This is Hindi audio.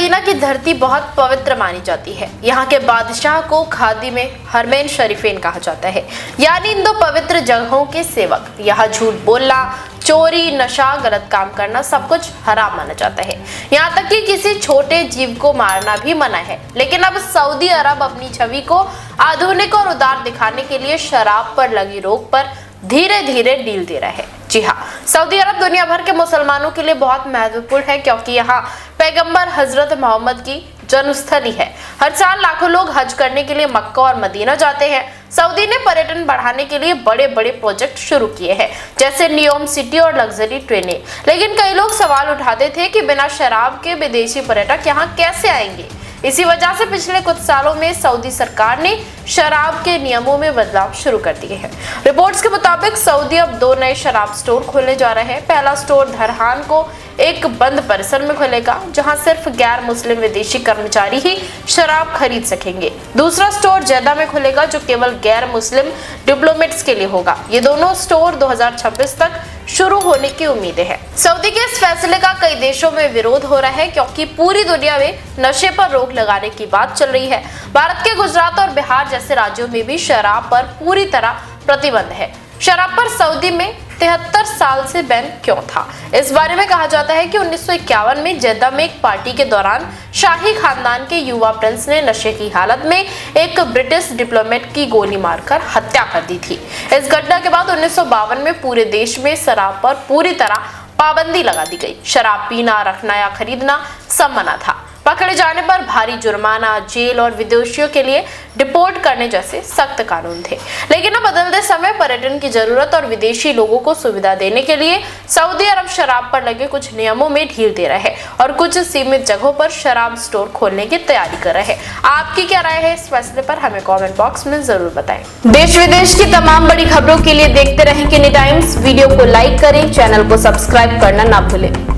मदीना की धरती बहुत पवित्र मानी जाती है। यहाँ के बादशाह को खादी में हरमैन शरीफेन कहा जाता है, यानी इन दो पवित्र जगहों के सेवक। यहाँ झूठ बोलना, चोरी, नशा, गलत काम करना सब कुछ हराम माना जाता है। यहाँ तक कि किसी छोटे जीव को मारना भी मना है। लेकिन अब सऊदी अरब अपनी छवि को आधुनिक और उदार दिखाने के लिए शराब पर लगी रोक पर धीरे धीरे ढील दे रहा है। जी हाँ, सऊदी अरब दुनिया भर के मुसलमानों के लिए बहुत महत्वपूर्ण है, क्योंकि यहाँ पैगंबर हजरत मोहम्मद की जन्मस्थली है। हर साल लाखों लोग हज करने के लिए मक्का और मदीना जाते हैं। सऊदी ने पर्यटन बढ़ाने के लिए बड़े बड़े प्रोजेक्ट शुरू किए हैं, जैसे नियोम सिटी और लग्जरी ट्रेनें। लेकिन कई लोग सवाल उठाते थे कि बिना शराब के विदेशी पर्यटक यहाँ कैसे आएंगे। इसी वजह से पिछले कुछ सालों में सऊदी सरकार ने शराब के नियमों में बदलाव शुरू कर दिए हैं। रिपोर्ट्स के मुताबिक सऊदी अब 2 नए शराब स्टोर खोलने जा रहे हैं। पहला स्टोर धरहान को एक बंद परिसर में खुलेगा, जहां सिर्फ गैर मुस्लिम विदेशी कर्मचारी ही शराब खरीद सकेंगे। दूसरा स्टोर जेदा में खुलेगा, जो केवल गैर मुस्लिम डिप्लोमेट्स के लिए होगा। ये दोनों स्टोर 2026 तक शुरू होने की उम्मीदें हैं। सऊदी के इस फैसले का कई देशों में विरोध हो रहा है, क्योंकि पूरी दुनिया में नशे पर रोक लगाने की बात चल रही है। भारत के गुजरात और बिहार जैसे राज्यों में भी शराब पर पूरी तरह प्रतिबंध है। शराब पर सऊदी में 73 साल से बैन क्यों था? इस बारे में कहा जाता है कि 1951 में जेद्दा में एक पार्टी के दौरान शाही खानदान के युवा प्रिंस ने नशे की हालत में एक ब्रिटिश डिप्लोमेट की गोली मारकर हत्या कर दी थी। इस घटना के बाद 1952 में पूरे देश में शराब पर पूरी तरह पाबंदी लगा दी गई। शराब पीना, रखना या खरीदना सब मना था। पकड़े जाने पर भारी जुर्माना, जेल और विदेशियों के लिए डिपोर्ट करने जैसे सख्त कानून थे। लेकिन अब बदलते समय पर्यटन की जरूरत और विदेशी लोगों को सुविधा देने के लिए सऊदी अरब शराब पर लगे कुछ नियमों में ढील दे रहा है और कुछ सीमित जगहों पर शराब स्टोर खोलने की तैयारी कर रहा है। आपकी क्या राय है इस फैसले पर? हमें कमेंट बॉक्स में जरूर बताएं। देश विदेश की तमाम बड़ी खबरों के लिए देखते रहें किनी टाइम्स। वीडियो को लाइक करें, चैनल को सब्सक्राइब करना ना भूलें।